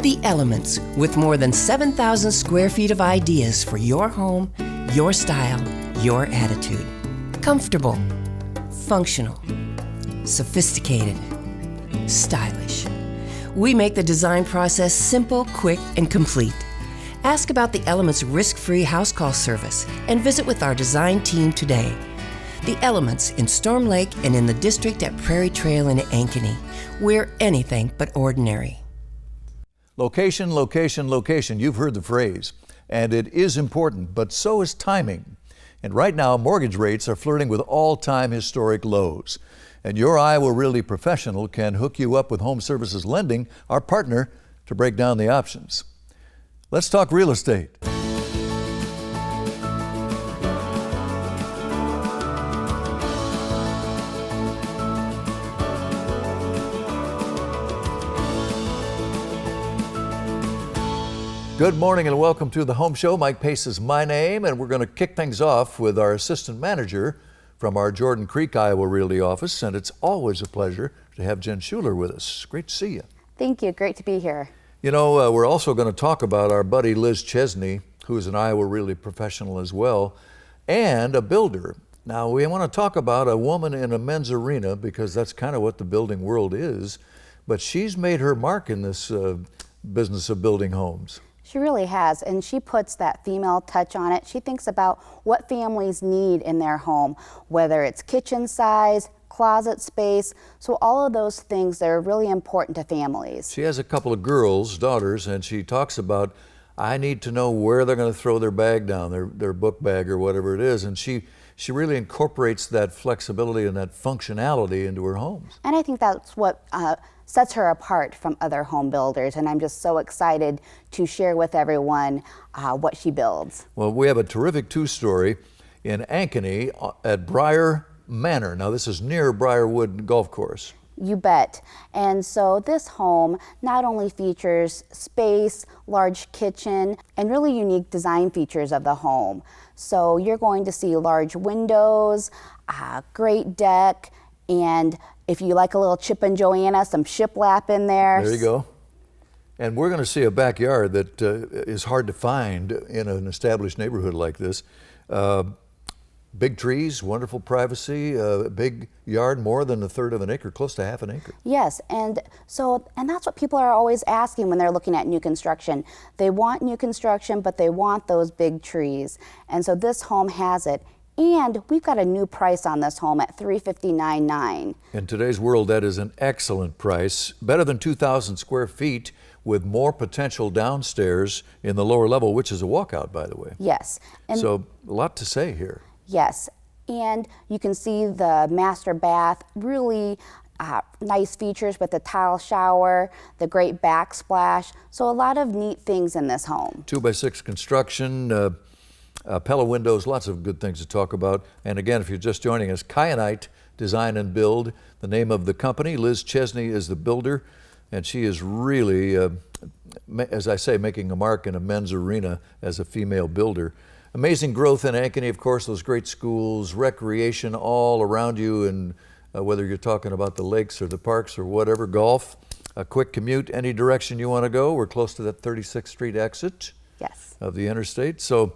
The Elements, with more than 7,000 square feet of ideas for your home, your style, your attitude. Comfortable, functional, sophisticated, stylish. We make the design process simple, quick, and complete. Ask about the Elements risk-free house call service and visit with our design team today. The Elements in Storm Lake and in the district at Prairie Trail in Ankeny. We're anything but ordinary. Location, location, location. You've heard the phrase, and it is important, but so is timing. And right now, mortgage rates are flirting with all-time historic lows. And your Iowa Realty professional can hook you up with Home Services Lending, our partner, to break down the options. Let's talk real estate. Good morning and welcome to the Home Show. Mike Pace is my name, and we're going to kick things off with our assistant manager from our Jordan Creek, Iowa Realty office, and it's always a pleasure to have Jen Schuler with us. Great to see you. Thank you. Great to be here. You know, we're also going to talk about our buddy Liz Chesney, who is an Iowa Realty professional as well, and a builder. Now, we want to talk about a woman in a men's arena because that's kind of what the building world is, but she's made her mark in this business of building homes. She really has, and she puts that female touch on it. She thinks about what families need in their home, whether it's kitchen size, closet space, so all of those things that are really important to families. She has a couple of girls, daughters, and she talks about, I need to know where they're going to throw their bag down, their book bag or whatever it is, and she really incorporates that flexibility and that functionality into her homes. And I think that's what sets her apart from other home builders, and I'm just so excited to share with everyone what she builds. Well, we have a terrific two-story in Ankeny at Briar Manor. Now, this is near Briarwood Golf Course. You bet. And so this home not only features space, large kitchen, and really unique design features of the home. So you're going to see large windows, great deck, and if you like a little Chip and Joanna, some shiplap in there. There you go. And we're going to see a backyard that is hard to find in an established neighborhood like this. Big trees, wonderful privacy, big yard, more than a third of an acre, close to half an acre. Yes, and that's what people are always asking when they're looking at new construction. They want new construction, but they want those big trees. And so this home has it. And we've got a new price on this home at $359,900. In today's world, that is an excellent price. Better than 2,000 square feet with more potential downstairs in the lower level, which is a walkout, by the way. Yes. And so a lot to say here. Yes, and you can see the master bath, really nice features with the tile shower, the great backsplash. So a lot of neat things in this home. 2x6 construction, Pella windows, lots of good things to talk about. And again, if you're just joining us, Kyanite Design and Build, the name of the company. Liz Chesney is the builder, and she is really, as I say, making a mark in a men's arena as a female builder. Amazing growth in Ankeny, of course, those great schools, recreation all around you, and whether you're talking about the lakes or the parks or whatever, golf, a quick commute, any direction you want to go. We're close to that 36th Street exit of the interstate. So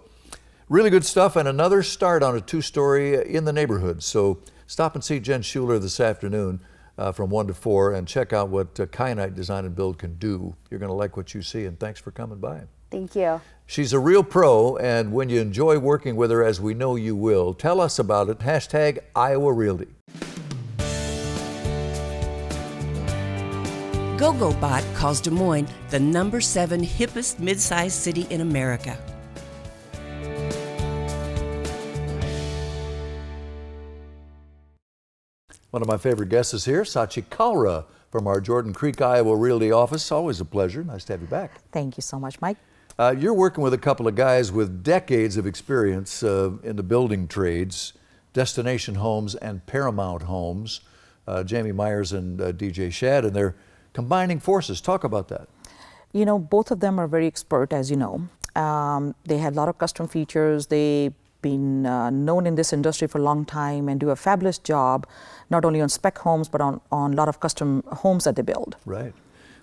really good stuff, and another start on a two-story in the neighborhood. So stop and see Jen Schuler this afternoon from 1 to 4 and check out what Kyanite Design and Build can do. You're going to like what you see, and thanks for coming by. Thank you. She's a real pro, and when you enjoy working with her, as we know you will, tell us about it. # Iowa Realty. GoGoBot calls Des Moines the #7 hippest mid-sized city in America. One of my favorite guests is here, Sachi Kalra from our Jordan Creek, Iowa Realty office. Always a pleasure. Nice to have you back. Thank you so much, Mike. You're working with a couple of guys with decades of experience in the building trades, Destination Homes and Paramount Homes, Jamie Myers and DJ Shad, and they're combining forces. Talk about that. You know, both of them are very expert, as you know. They have a lot of custom features. They've been known in this industry for a long time and do a fabulous job, not only on spec homes, but on a lot of custom homes that they build. Right.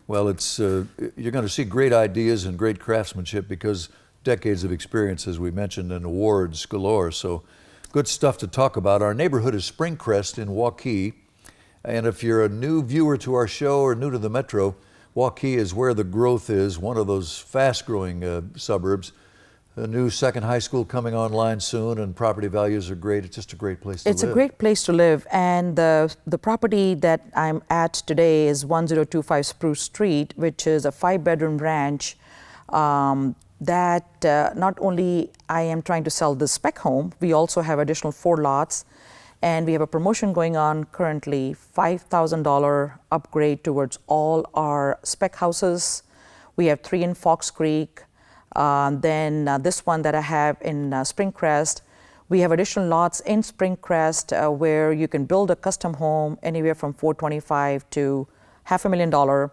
Well, it's you're going to see great ideas and great craftsmanship because decades of experience, as we mentioned, and awards galore. So good stuff to talk about. Our neighborhood is Springcrest in Waukee. And if you're a new viewer to our show or new to the Metro, Waukee is where the growth is, one of those fast-growing suburbs. A new second high school coming online soon, and property values are great. It's just a great place to live. It's a great place to live, and the property that I'm at today is 1025 Spruce Street, which is a 5-bedroom ranch that not only I am trying to sell this spec home, we also have additional 4 lots, and we have a promotion going on currently, $5,000 upgrade towards all our spec houses. We have 3 in Fox Creek. Then this one that I have in Springcrest, we have additional lots in Springcrest where you can build a custom home anywhere from $425,000 to $500,000,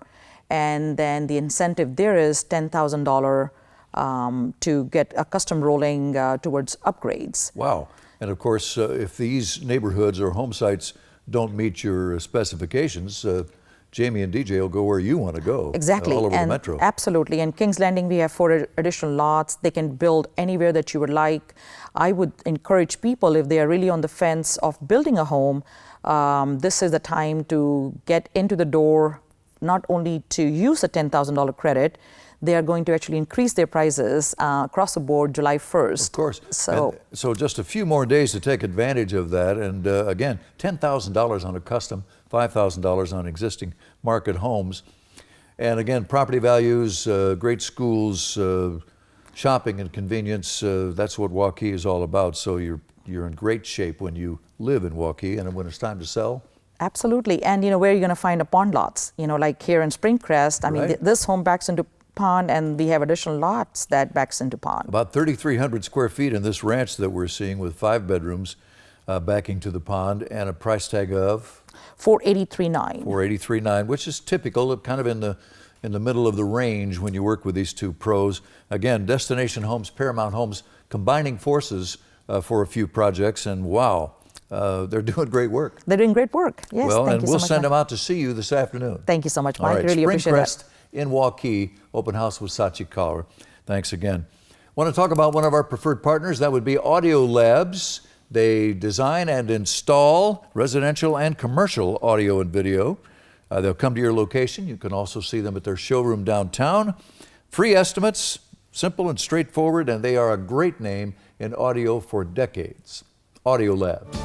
and then the incentive there is $10,000 to get a custom rolling towards upgrades. Wow. And of course, if these neighborhoods or home sites don't meet your specifications, Jamie and DJ will go where you want to go. Exactly. All over and the Metro. Absolutely. And Kings Landing, we have 4 additional lots. They can build anywhere that you would like. I would encourage people, if they are really on the fence of building a home, this is the time to get into the door, not only to use a $10,000 credit, they are going to actually increase their prices across the board July 1st. Of course. So just a few more days to take advantage of that. And again, $10,000 on a custom, $5,000 on existing market homes. And again, property values, great schools, shopping and convenience, that's what Waukee is all about. So you're in great shape when you live in Waukee, and when it's time to sell. Absolutely. And where are you going to find a pond lots? Like here in Springcrest, I mean, this home backs into pond, and we have additional lots that backs into pond. About 3,300 square feet in this ranch that we're seeing with 5 bedrooms backing to the pond, and a price tag of $483,900. $483,900, which is typical, kind of in the middle of the range when you work with these two pros. Again, Destination Homes, Paramount Homes, combining forces for a few projects, and wow, they're doing great work. They're doing great work. Yes, well, thank and you so we'll much, send Mike. them out to see you this afternoon. Thank you so much, Mike. All right, Really appreciate that. Springcrest in Waukee, open house with Sachi Kaur. Thanks again. Want to talk about one of our preferred partners? That would be Audio Labs. They design and install residential and commercial audio and video. They'll come to your location. You can also see them at their showroom downtown. Free estimates, simple and straightforward, and they are a great name in audio for decades. Audio Labs.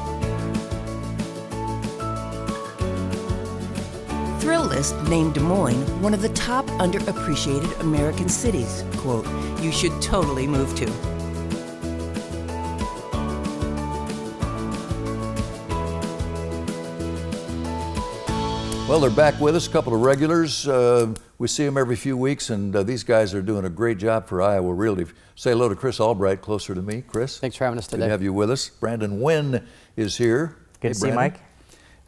Thrillist named Des Moines one of the top underappreciated American cities. Quote, you should totally move to. Well, they're back with us, a couple of regulars. We see them every few weeks, and these guys are doing a great job for Iowa Realty. Say hello to Chris Albright, closer to me. Chris. Thanks for having us today. Good to have you with us. Brandon Wynn is here. Good to see you, Mike.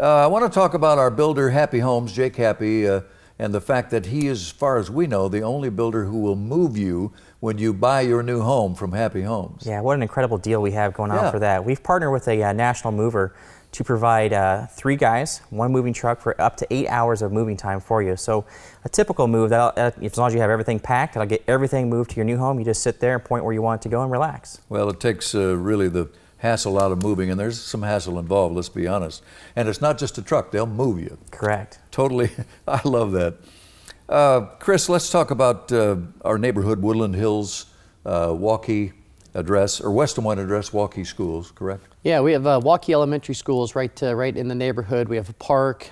I want to talk about our builder, Happy Homes, Jake Happy, and the fact that he is, as far as we know, the only builder who will move you when you buy your new home from Happy Homes. Yeah, what an incredible deal we have going on for that. We've partnered with a national mover to provide 3 guys, 1 moving truck for up to 8 hours of moving time for you. So a typical move, as long as you have everything packed, that'll get everything moved to your new home. You just sit there and point where you want it to go and relax. Well, it takes really the hassle out of moving, and there's some hassle involved, let's be honest. And it's not just a truck, they'll move you. Correct. Totally, I love that. Chris, let's talk about our neighborhood, Woodland Hills, Waukee address, or West Des Moines address, Waukee Schools, correct? Yeah, we have Waukee Elementary Schools right in the neighborhood. We have a park.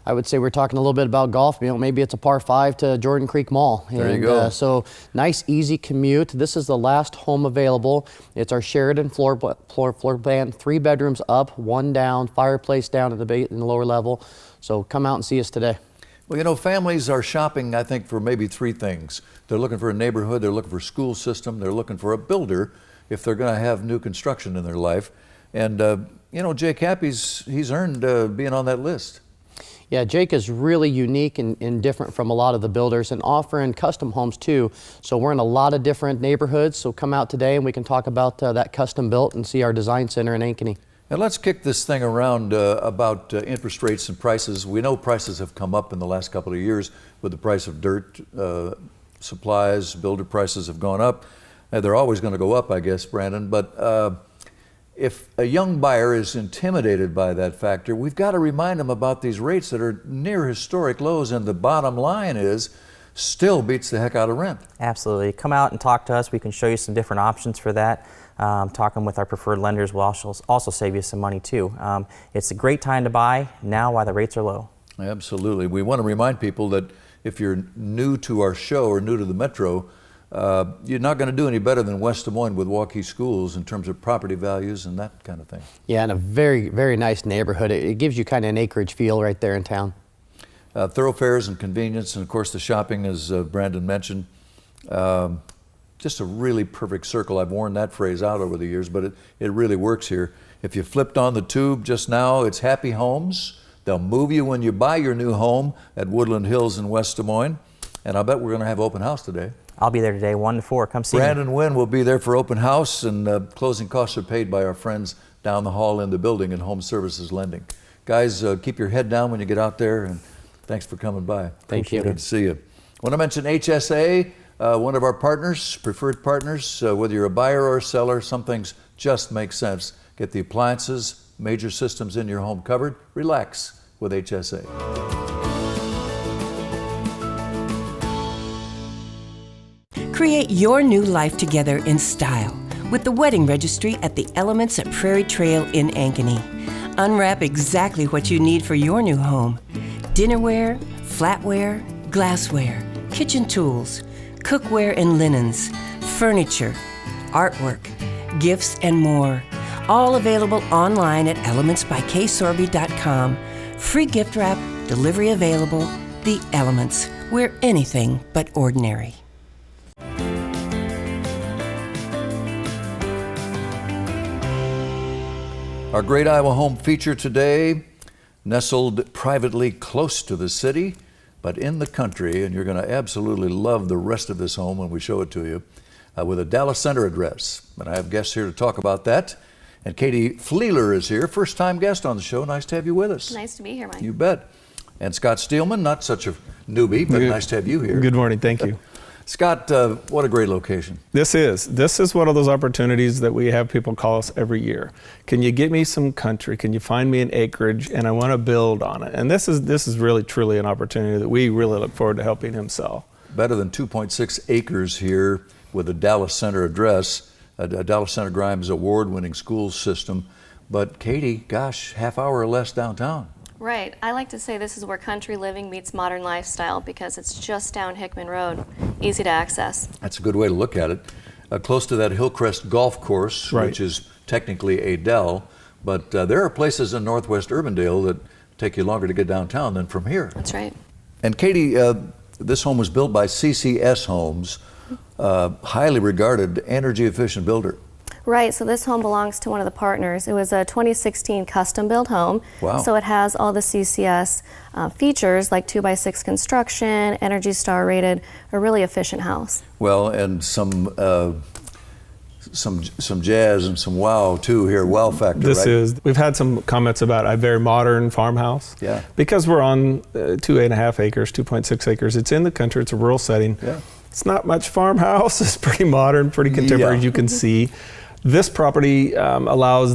I would say we're talking a little bit about golf. Maybe it's a par 5 to Jordan Creek Mall. There you go. So nice, easy commute. This is the last home available. It's our Sheridan floor plan, 3 bedrooms up, 1 down, fireplace down in the lower level. So come out and see us today. Well, families are shopping, I think, for maybe 3 things. They're looking for a neighborhood, they're looking for a school system, they're looking for a builder if they're going to have new construction in their life. And, Jake Happy's, he's earned being on that list. Yeah, Jake is really unique and different from a lot of the builders, and offering custom homes too. So we're in a lot of different neighborhoods. So come out today and we can talk about that custom built and see our design center in Ankeny. And let's kick this thing around about interest rates and prices. We know prices have come up in the last couple of years with the price of dirt, supplies, builder prices have gone up. They're always going to go up, I guess, Brandon. But if a young buyer is intimidated by that factor, we've got to remind them about these rates that are near historic lows. And the bottom line is, still beats the heck out of rent. Absolutely. Come out and talk to us. We can show you some different options for that. Talking with our preferred lenders will also save you some money too. It's a great time to buy now while the rates are low. Absolutely. We want to remind people that if you're new to our show or new to the Metro, you're not going to do any better than West Des Moines with Waukee schools in terms of property values and that kind of thing. Yeah, and a very, very nice neighborhood. It gives you kind of an acreage feel right there in town. Thoroughfares and convenience, and of course the shopping, as Brandon mentioned. Just a really perfect circle. I've worn that phrase out over the years, but it really works here. If you flipped on the tube just now, it's Happy Homes. They'll move you when you buy your new home at Woodland Hills in West Des Moines. And I bet we're going to have open house today. I'll be there today, 1 to 4. Come see me. Brandon Wynn will be there for open house, and closing costs are paid by our friends down the hall in the building in Home Services Lending. Guys, keep your head down when you get out there, and thanks for coming by. Thank you. Good to see you. I want to mention HSA, one of our partners, preferred partners. Whether you're a buyer or a seller, some things just make sense. Get the appliances, major systems in your home covered. Relax with HSA. Create your new life together in style with the wedding registry at the Elements at Prairie Trail in Ankeny. Unwrap exactly what you need for your new home. Dinnerware, flatware, glassware, kitchen tools, cookware and linens, furniture, artwork, gifts, and more. All available online at elementsbyksorby.com. Free gift wrap, delivery available. The Elements, we're anything but ordinary. Our Great Iowa Home feature today, nestled privately close to the city, but in the country, and you're going to absolutely love the rest of this home when we show it to you, with a Dallas Center address. And I have guests here to talk about that. And Katie Fleeler is here, first-time guest on the show. Nice to have you with us. Nice to be here, Mike. You bet. And Scott Steelman, not such a newbie, but nice to have you here. Good morning, thank you. Scott, what a great location. This is one of those opportunities that we have people call us every year. Can you get me some country? Can you find me an acreage? And I want to build on it. And this is really truly an opportunity that we really look forward to helping him sell. Better than 2.6 acres here with a Dallas Center address, a Dallas Center Grimes award-winning school system. But Katie, gosh, half hour or less downtown. Right. I like to say this is where country living meets modern lifestyle because it's just down Hickman Road, easy to access. That's a good way to look at it. Close to that Hillcrest Golf Course, Right. which is technically a dell, but there are places in Northwest Urbandale that take you longer to get downtown than from here. That's right. And Katie, this home was built by CCS Homes, highly regarded energy efficient builder. Right, so this home belongs to one of the partners. It was a 2016 custom built home. Wow. So it has all the CCS features like 2x6 construction, Energy Star rated, a really efficient house. Well, and some jazz and some wow too here, wow factor, right? We've had some comments about a very modern farmhouse. Yeah. Because we're on 2.5 acres, 2.6 acres. It's in the country, it's a rural setting. Yeah. It's not much farmhouse, it's pretty modern, pretty contemporary, Yeah. you can see. This property allowed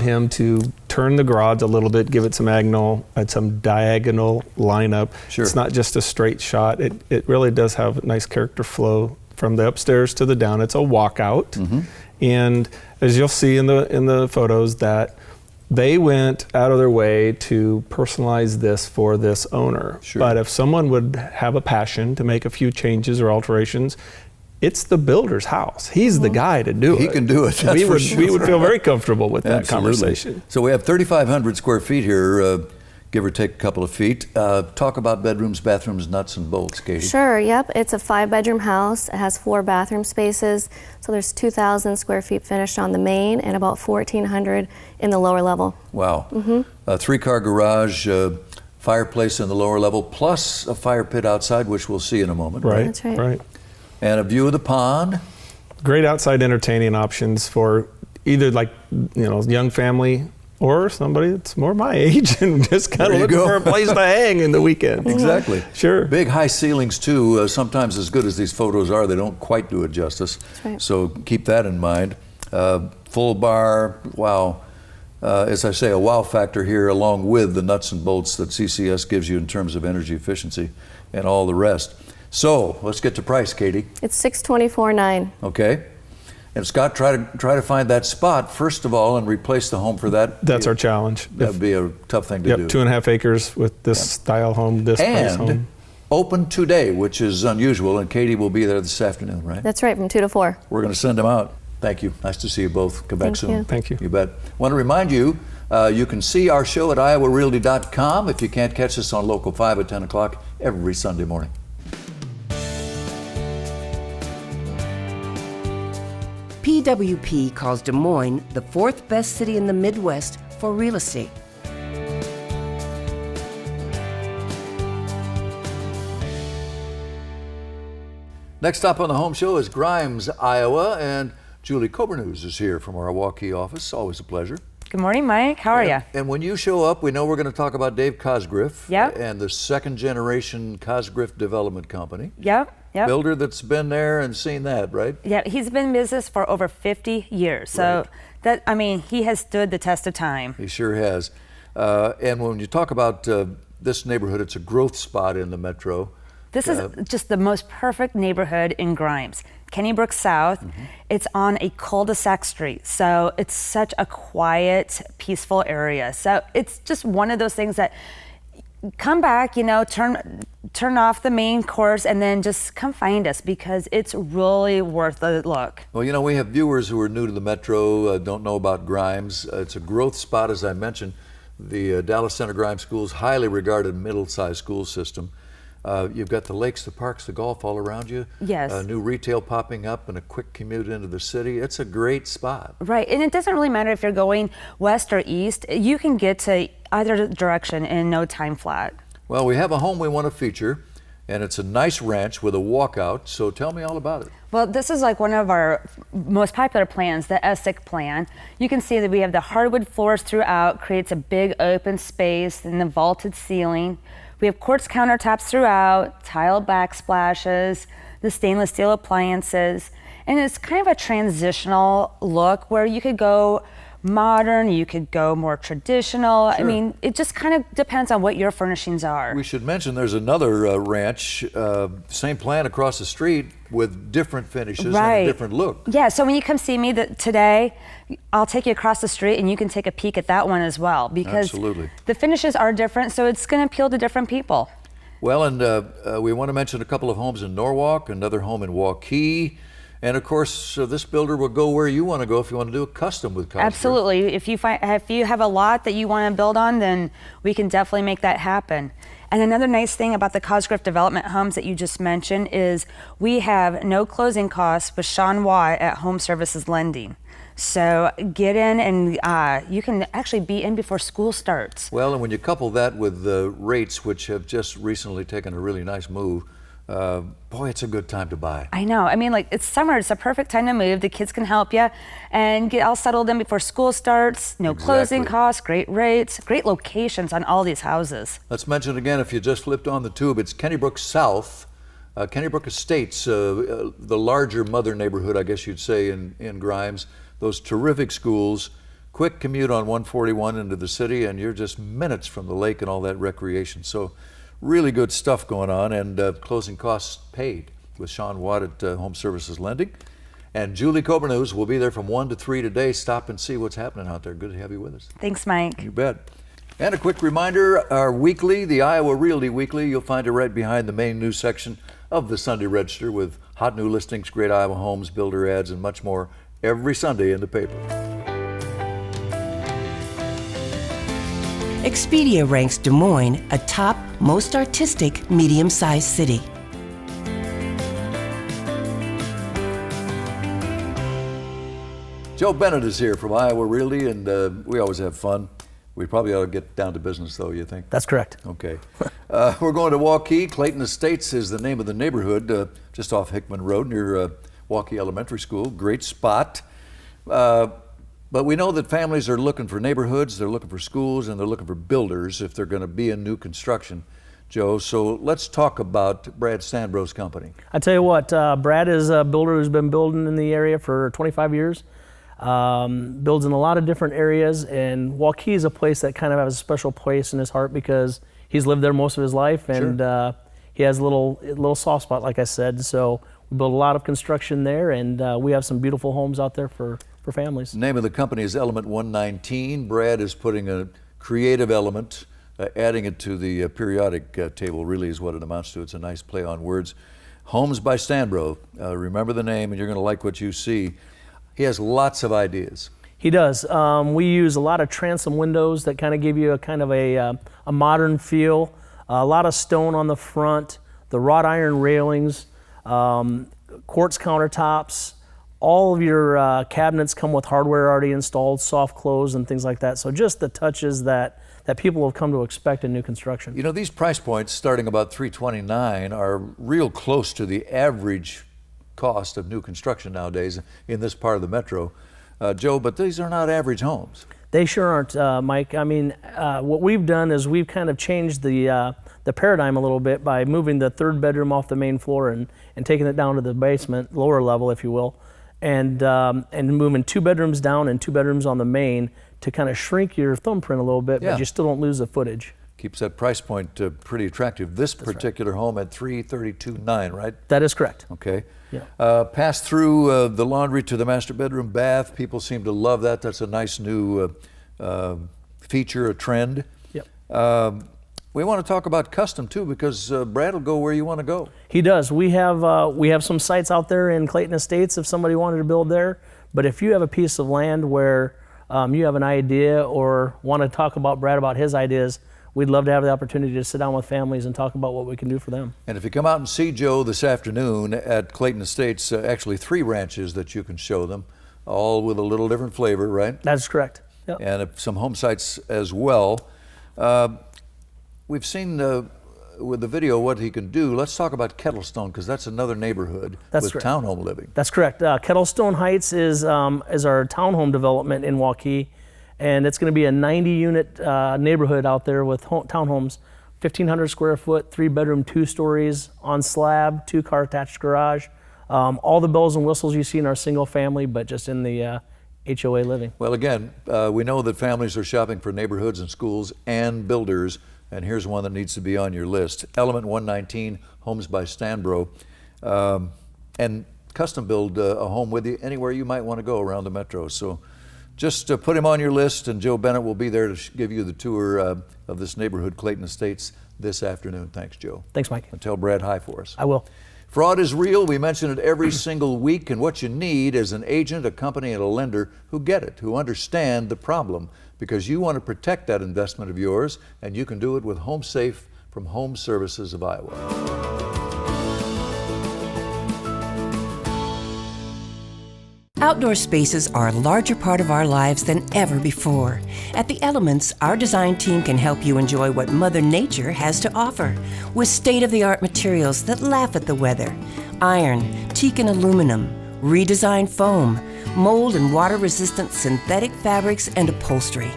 him to turn the garage a little bit, give it some diagonal lineup. Sure. It's not just a straight shot. It really does have a nice character flow from the upstairs to the down. It's a walkout. Mm-hmm. And as you'll see in the photos, that they went out of their way to personalize this for this owner. Sure. But if someone would have a passion to make a few changes or alterations, it's the builder's house. He's the guy to do it. He can do it, that's for sure. We would feel very comfortable with that Absolutely. conversation. So we have 3,500 square feet here, give or take a couple of feet. Talk about bedrooms, bathrooms, nuts and bolts, Katie. Sure, yep. It's a 5-bedroom house. It has 4 bathroom spaces. So there's 2,000 square feet finished on the main and about 1,400 in the lower level. Wow. Mm-hmm. A 3-car garage, fireplace in the lower level, plus a fire pit outside, which we'll see in a moment. Right, That's right. And a view of the pond. Great outside entertaining options for either like, young family or somebody that's more my age and just kind of looking for a place to hang in the weekend. Exactly. Sure. Big high ceilings too. Sometimes as good as these photos are, they don't quite do it justice. Right. So keep that in mind. Full bar, wow. As I say, a wow factor here along with the nuts and bolts that CCS gives you in terms of energy efficiency and all the rest. So let's get to price, Katie. It's $624,900. Okay. And Scott, try to find that spot first of all and replace the home for that. That's our challenge. That'd be a tough thing to do. 2.5 acres with this style home, this price home. And open today, which is unusual, and Katie will be there this afternoon, right? That's right, from 2 to 4. We're going to send them out. Thank you. Nice to see you both. Come back Thank soon. you. Thank you. You bet. Want to remind you, you can see our show at iowarealty.com if you can't catch us on Local 5 at 10 o'clock every Sunday morning. PWP calls Des Moines the 4th best city in the Midwest for real estate. Next up on the home show is Grimes, Iowa, and Julie Cobernews is here from our Waukee office. Always a pleasure. Good morning, Mike. How are you? And when you show up, we know we're going to talk about Dave Cosgriff Yep. and the second generation Cosgriff Development Company. Yep. Builder that's been there and seen that, right? Yeah, he's been in business for over 50 years. So he has stood the test of time. He sure has. And when you talk about this neighborhood, it's a growth spot in the metro. This is just the most perfect neighborhood in Grimes. Kennybrook South. It's on a cul-de-sac street. So it's such a quiet, peaceful area. So it's just one of those things that come back, turn off the main course and then just come find us because it's really worth the look. Well, we have viewers who are new to the metro, don't know about Grimes. It's a growth spot, as I mentioned. The Dallas Center Grimes School is highly regarded middle-sized school system. You've got the lakes, the parks, the golf all around you. Yes. New retail popping up and a quick commute into the city. It's a great spot. Right, and it doesn't really matter if you're going west or east. You can get to either direction in no time flat. Well, we have a home we want to feature, and it's a nice ranch with a walkout, so tell me all about it. Well, this is like one of our most popular plans, the ESSEC plan. You can see that we have the hardwood floors throughout, creates a big open space and the vaulted ceiling. We have quartz countertops throughout, tile backsplashes, the stainless steel appliances, and it's kind of a transitional look where you could go modern, you could go more traditional. Sure. I mean, it just kind of depends on what your furnishings are. We should mention there's another ranch, same plan across the street with different finishes and a different look. Yeah, so when you come see me today, I'll take you across the street and you can take a peek at that one as well because Absolutely. The finishes are different, so it's going to appeal to different people. Well, and we want to mention a couple of homes in Norwalk, another home in Waukee, and of course, this builder will go where you want to go if you want to do a custom with Cosgriff. Absolutely. If you have a lot that you want to build on, then we can definitely make that happen. And another nice thing about the Cosgriff development homes that you just mentioned is we have no closing costs with Sean Watt at Home Services Lending. So get in and you can actually be in before school starts. Well, and when you couple that with the rates, which have just recently taken a really nice move, boy, it's a good time to buy. I know. I mean, it's summer. It's a perfect time to move. The kids can help you and get all settled in before school starts. No closing costs, great rates, great locations on all these houses. Let's mention again, if you just flipped on the tube, it's Kennybrook South, Kennybrook Estates, the larger mother neighborhood, I guess you'd say, in Grimes. Those terrific schools, quick commute on 141 into the city, and you're just minutes from the lake and all that recreation. So really good stuff going on, and closing costs paid with Sean Watt at Home Services Lending. And Julie Cobernews will be there from 1 to 3 today. Stop and see what's happening out there. Good to have you with us. Thanks, Mike. You bet. And a quick reminder, our weekly, the Iowa Realty Weekly, you'll find it right behind the main news section of the Sunday Register with hot new listings, great Iowa homes, builder ads, and much more every Sunday in the paper. Expedia ranks Des Moines a top most artistic medium-sized city. Joe Bennett is here from Iowa Realty, and we always have fun. We probably ought to get down to business, though, you think? That's correct. Okay. We're going to Waukee. Clayton Estates is the name of the neighborhood, just off Hickman Road near Waukee Elementary School. Great spot. But we know that families are looking for neighborhoods, they're looking for schools, and they're looking for builders if they're going to be in new construction, Joe. So let's talk about Brad Stanbro's company. I tell you what, Brad is a builder who's been building in the area for 25 years. Builds in a lot of different areas, and Waukee is a place that kind of has a special place in his heart because he's lived there most of his life, and he has a little soft spot, like I said. So we build a lot of construction there, and we have some beautiful homes out there for families. The name of the company is Element 119. Brad is putting a creative element, adding it to the periodic table, really is what it amounts to. It's a nice play on words. Homes by Stanbro. Remember the name, and you're going to like what you see. He has lots of ideas. He does. We use a lot of transom windows that kind of give you a modern feel. A lot of stone on the front, the wrought iron railings, quartz countertops. All of your cabinets come with hardware already installed, soft close and things like that. So just the touches that people have come to expect in new construction. You know, these price points starting about $329 are real close to the average cost of new construction nowadays in this part of the metro. Joe, but these are not average homes. They sure aren't, Mike. I mean, what we've done is we've kind of changed the paradigm a little bit by moving the third bedroom off the main floor and taking it down to the basement, lower level, if you will, and moving 2 bedrooms down and 2 bedrooms on the main to kind of shrink your thumbprint a little bit, but you still don't lose the footage. Keeps that price point pretty attractive. This particular home at $332,900, right? That is correct. Okay. Yeah. Pass through the laundry to the master bedroom bath. People seem to love that. That's a nice new feature, a trend. Yep. We want to talk about custom too, because Brad will go where you want to go. He does. We have some sites out there in Clayton Estates if somebody wanted to build there. But if you have a piece of land where you have an idea or want to talk about Brad about his ideas, we'd love to have the opportunity to sit down with families and talk about what we can do for them. And if you come out and see Joe this afternoon at Clayton Estates, actually 3 ranches that you can show them, all with a little different flavor, right? That's correct. Yep. And some home sites as well. We've seen with the video what he can do. Let's talk about Kettlestone, because that's another neighborhood with townhome living. That's correct. Kettlestone Heights is our townhome development in Waukee, and it's going to be a 90-unit neighborhood out there with townhomes, 1,500 square foot, 3-bedroom, 2 stories on slab, 2-car attached garage. All the bells and whistles you see in our single family, but just in the HOA living. Well, again, we know that families are shopping for neighborhoods and schools and builders, and here's one that needs to be on your list. Element 119, Homes by Stanbro, and custom build a home with you anywhere you might want to go around the metro. So just put him on your list, and Joe Bennett will be there to give you the tour of this neighborhood, Clayton Estates, this afternoon. Thanks, Joe. Thanks, Mike. And tell Brad hi for us. I will. Fraud is real. We mention it every single week, and what you need is an agent, a company, and a lender who get it, who understand the problem, because you want to protect that investment of yours, and you can do it with Home Safe from Home Services of Iowa. Outdoor spaces are a larger part of our lives than ever before. At The Elements, our design team can help you enjoy what Mother Nature has to offer with state-of-the-art materials that laugh at the weather. Iron, teak and aluminum, redesigned foam, mold and water-resistant synthetic fabrics and upholstery.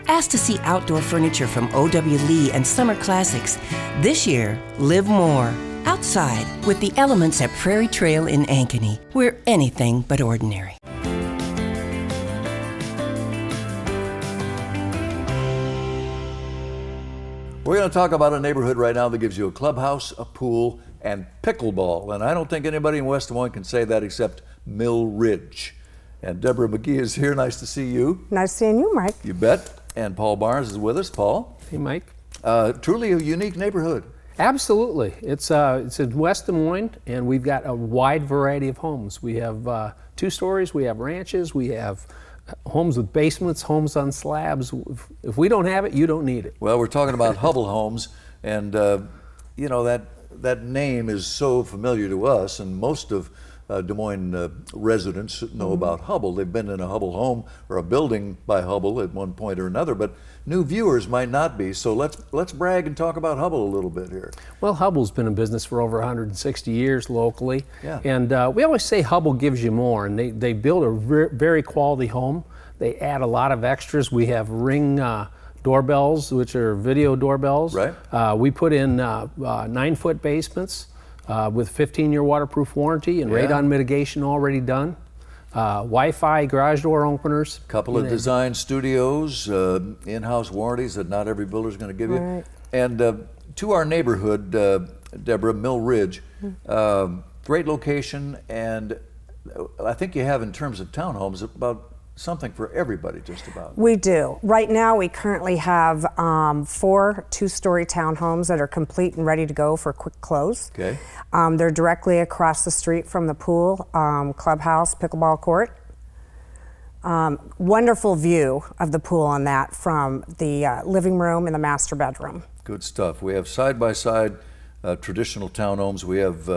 Ask to see outdoor furniture from O.W. Lee and Summer Classics. This year, live more outside with The Elements at Prairie Trail in Ankeny. We're anything but ordinary. We're going to talk about a neighborhood right now that gives you a clubhouse, a pool, and pickleball. And I don't think anybody in West Des Moines can say that except Mill Ridge. And Deborah McGee is here. Nice to see you. Nice seeing you, Mike. You bet. And Paul Barnes is with us. Paul. Hey, Mike. Truly a unique neighborhood. Absolutely. It's in West Des Moines, and we've got a wide variety of homes. We have 2 stories, we have ranches, we have homes with basements, homes on slabs. If we don't have it, you don't need it. Well, we're talking about Hubble Homes, and you know, that name is so familiar to us, and most of Des Moines residents know about Hubble. They've been in a Hubble home or a building by Hubble at one point or another, but new viewers might not be. So let's brag and talk about Hubble a little bit here. Well, Hubble's been in business for over 160 years locally. Yeah. And we always say Hubble gives you more, and they build a very quality home. They add a lot of extras. We have Ring doorbells, which are video doorbells. Right. We put in 9-foot basements with 15-year waterproof warranty and radon mitigation already done. Wi-Fi garage door openers. Couple of design studios, in-house warranties that not every builder is going to give you. Right. And to our neighborhood, Deborah, Mill Ridge, great location, and I think you have, in terms of townhomes, about something for everybody, just about. We do. Right now, we currently have 4 two-story townhomes that are complete and ready to go for a quick close. Okay. They're directly across the street from the pool, clubhouse, pickleball court. Wonderful view of the pool on that from the living room and the master bedroom. Good stuff. We have side-by-side traditional townhomes. We have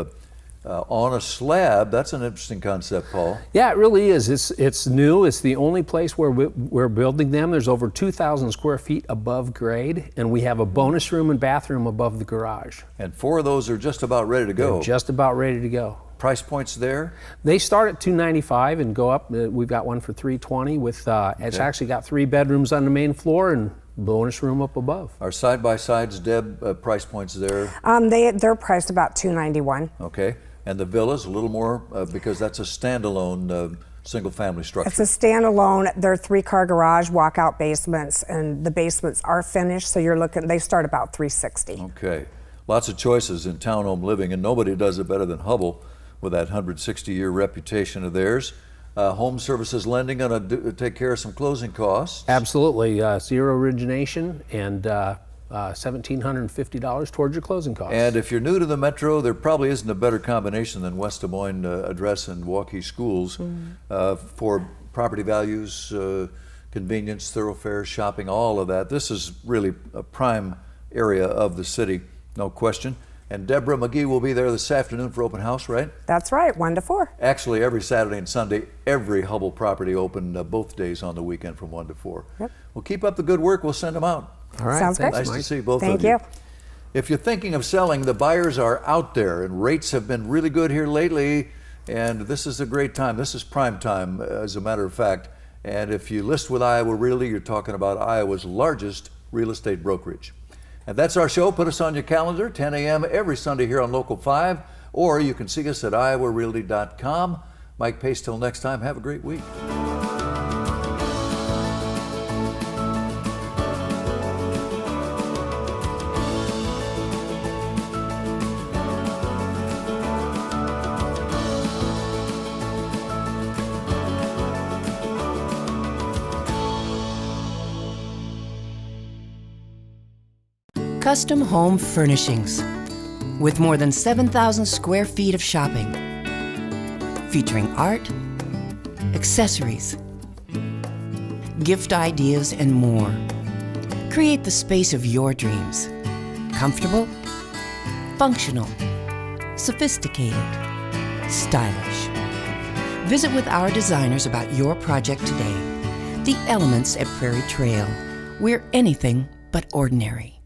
on a slab. That's an interesting concept, Paul. Yeah, it really is. It's new. It's the only place where we're building them. There's over 2,000 square feet above grade, and we have a bonus room and bathroom above the garage. And 4 of those are just about ready to go. They're just about ready to go. Price points there? They start at $295 and go up. We've got one for $320 with, it's actually got 3 bedrooms on the main floor and bonus room up above. Our side-by-sides, Deb, price points there? They're priced about $291. Okay. And the villas, a little more, because that's a standalone single-family structure. It's a standalone. They're 3-car garage, walkout basements, and the basements are finished, so you're looking, they start about $360. Okay. Lots of choices in townhome living, and nobody does it better than Hubble with that 160-year reputation of theirs. Home Services Lending going to take care of some closing costs. Absolutely. Zero origination and $1,750 towards your closing costs. And if you're new to the Metro, there probably isn't a better combination than West Des Moines address and Waukee schools for property values, convenience, thoroughfares, shopping, all of that. This is really a prime area of the city, no question. And Deborah McGee will be there this afternoon for open house, right? That's right, 1 to 4. Actually, every Saturday and Sunday, every Hubble property open both days on the weekend from 1 to 4. Yep. Well, keep up the good work. We'll send them out. All right. Sounds great. Nice to see both Thank of you. you. If you're thinking of selling, the buyers are out there, and rates have been really good here lately, and this is a great time. This is prime time, as a matter of fact. And if you list with Iowa Realty, you're talking about Iowa's largest real estate brokerage. And that's our show. Put us on your calendar, 10 a.m. every Sunday here on Local 5, or you can see us at iowarealty.com. Mike Pace, till next time, have a great week. Custom home furnishings with more than 7,000 square feet of shopping, featuring art, accessories, gift ideas, and more. Create the space of your dreams. Comfortable, functional, sophisticated, stylish. Visit with our designers about your project today. The Elements at Prairie Trail. We're anything but ordinary.